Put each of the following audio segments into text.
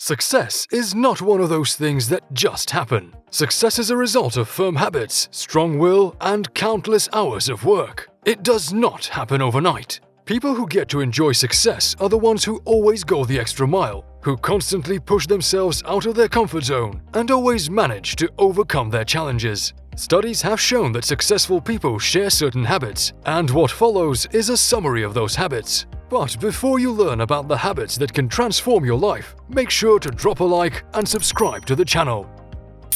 Success is not one of those things that just happen. Success is a result of firm habits, strong will, and countless hours of work. It does not happen overnight. People who get to enjoy success are the ones who always go the extra mile, who constantly push themselves out of their comfort zone, and always manage to overcome their challenges. Studies have shown that successful people share certain habits, and what follows is a summary of those habits. But before you learn about the habits that can transform your life, make sure to drop a like and subscribe to the channel.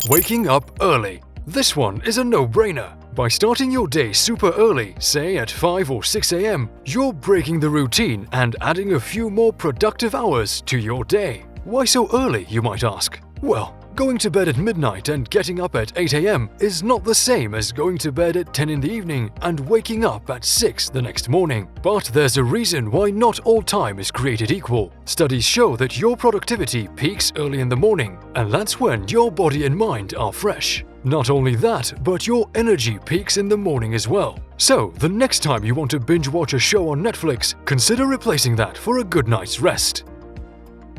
Waking up early. This one is a no-brainer. By starting your day super early, say at 5 or 6 a.m., you're breaking the routine and adding a few more productive hours to your day. Why so early, you might ask? Well, going to bed at midnight and getting up at 8 a.m. is not the same as going to bed at 10 in the evening and waking up at 6 the next morning. But there's a reason why not all time is created equal. Studies show that your productivity peaks early in the morning, and that's when your body and mind are fresh. Not only that, but your energy peaks in the morning as well. So, the next time you want to binge watch a show on Netflix, consider replacing that for a good night's rest.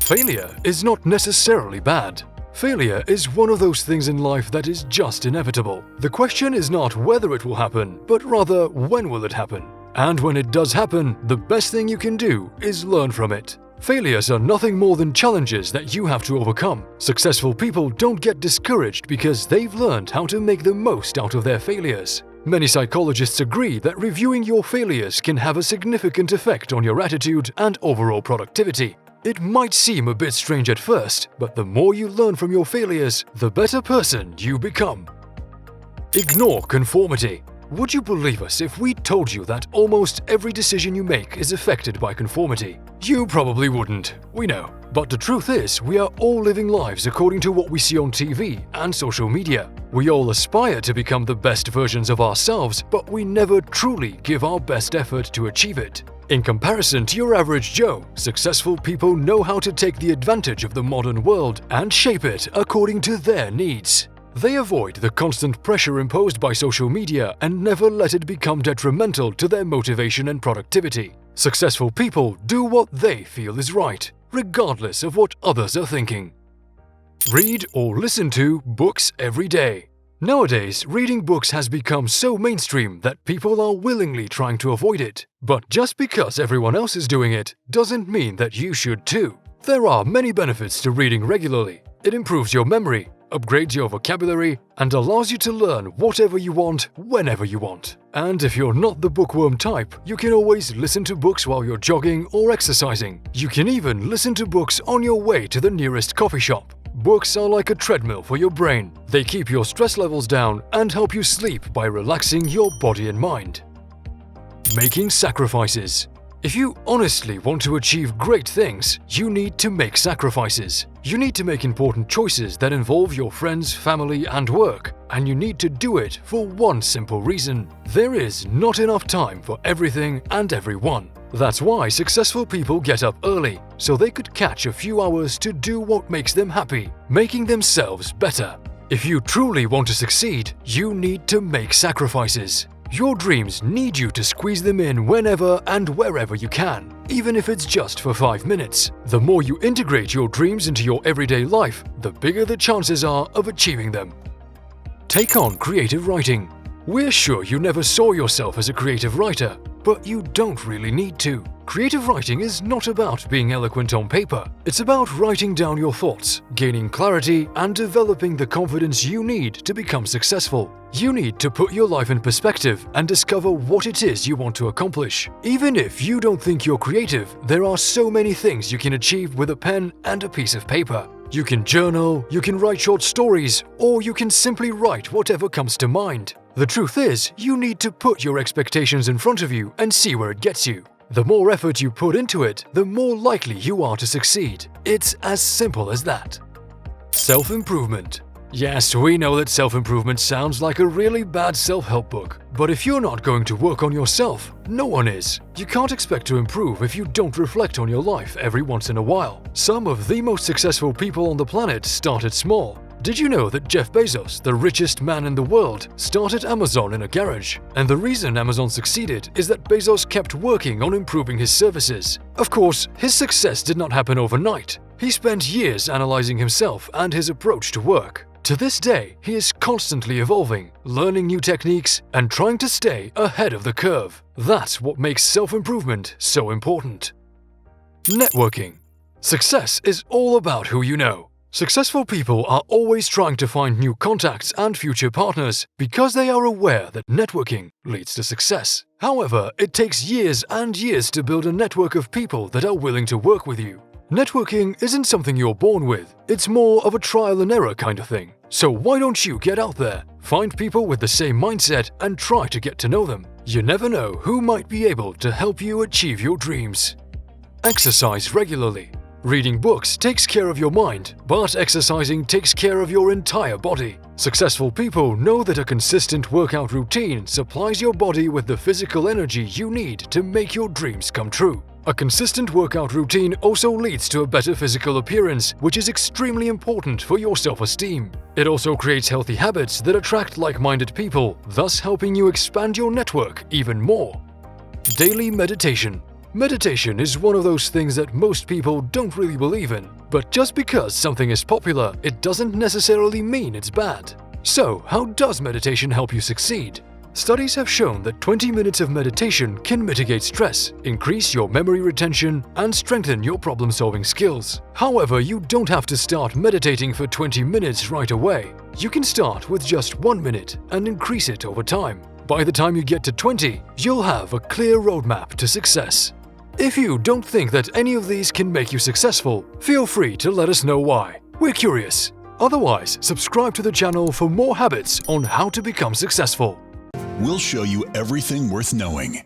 Failure is not necessarily bad. Failure is one of those things in life that is just inevitable. The question is not whether it will happen, but rather when will it happen. And when it does happen, the best thing you can do is learn from it. Failures are nothing more than challenges that you have to overcome. Successful people don't get discouraged because they've learned how to make the most out of their failures. Many psychologists agree that reviewing your failures can have a significant effect on your attitude and overall productivity. It might seem a bit strange at first, but the more you learn from your failures, the better person you become. Ignore conformity. Would you believe us if we told you that almost every decision you make is affected by conformity? You probably wouldn't, we know. But the truth is, we are all living lives according to what we see on TV and social media. We all aspire to become the best versions of ourselves, but we never truly give our best effort to achieve it. In comparison to your average Joe, successful people know how to take the advantage of the modern world and shape it according to their needs. They avoid the constant pressure imposed by social media and never let it become detrimental to their motivation and productivity. Successful people do what they feel is right, regardless of what others are thinking. Read or listen to books every day. Nowadays, reading books has become so mainstream that people are willingly trying to avoid it. But just because everyone else is doing it doesn't mean that you should too. There are many benefits to reading regularly. It improves your memory, upgrades your vocabulary, and allows you to learn whatever you want, whenever you want. And if you're not the bookworm type, you can always listen to books while you're jogging or exercising. You can even listen to books on your way to the nearest coffee shop. Books are like a treadmill for your brain. They keep your stress levels down and help you sleep by relaxing your body and mind. Making sacrifices. If you honestly want to achieve great things, you need to make sacrifices. You need to make important choices that involve your friends, family, and work, and you need to do it for one simple reason. There is not enough time for everything and everyone. That's why successful people get up early, so they could catch a few hours to do what makes them happy, making themselves better. If you truly want to succeed, you need to make sacrifices. Your dreams need you to squeeze them in whenever and wherever you can, even if it's just for 5 minutes. The more you integrate your dreams into your everyday life, the bigger the chances are of achieving them. Take on creative writing. We're sure you never saw yourself as a creative writer, but you don't really need to. Creative writing is not about being eloquent on paper. It's about writing down your thoughts, gaining clarity, and developing the confidence you need to become successful. You need to put your life in perspective and discover what it is you want to accomplish. Even if you don't think you're creative, there are so many things you can achieve with a pen and a piece of paper. You can journal, you can write short stories, or you can simply write whatever comes to mind. The truth is, you need to put your expectations in front of you and see where it gets you. The more effort you put into it, the more likely you are to succeed. It's as simple as that. Self-improvement. Yes, we know that self-improvement sounds like a really bad self-help book. But if you're not going to work on yourself, no one is. You can't expect to improve if you don't reflect on your life every once in a while. Some of the most successful people on the planet started small. Did you know that Jeff Bezos, the richest man in the world, started Amazon in a garage? And the reason Amazon succeeded is that Bezos kept working on improving his services. Of course, his success did not happen overnight. He spent years analyzing himself and his approach to work. To this day, he is constantly evolving, learning new techniques, and trying to stay ahead of the curve. That's what makes self-improvement so important. Networking. Success is all about who you know. Successful people are always trying to find new contacts and future partners because they are aware that networking leads to success. However, it takes years and years to build a network of people that are willing to work with you. Networking isn't something you're born with, it's more of a trial and error kind of thing. So why don't you get out there, find people with the same mindset and try to get to know them? You never know who might be able to help you achieve your dreams. Exercise regularly. Reading books takes care of your mind, but exercising takes care of your entire body. Successful people know that a consistent workout routine supplies your body with the physical energy you need to make your dreams come true. A consistent workout routine also leads to a better physical appearance, which is extremely important for your self-esteem. It also creates healthy habits that attract like-minded people, thus helping you expand your network even more. Daily meditation. Meditation is one of those things that most people don't really believe in. But just because something is popular, it doesn't necessarily mean it's bad. So, how does meditation help you succeed? Studies have shown that 20 minutes of meditation can mitigate stress, increase your memory retention, and strengthen your problem-solving skills. However, you don't have to start meditating for 20 minutes right away. You can start with just 1 minute and increase it over time. By the time you get to 20, you'll have a clear roadmap to success. If you don't think that any of these can make you successful, feel free to let us know why. We're curious. Otherwise, subscribe to the channel for more habits on how to become successful. We'll show you everything worth knowing.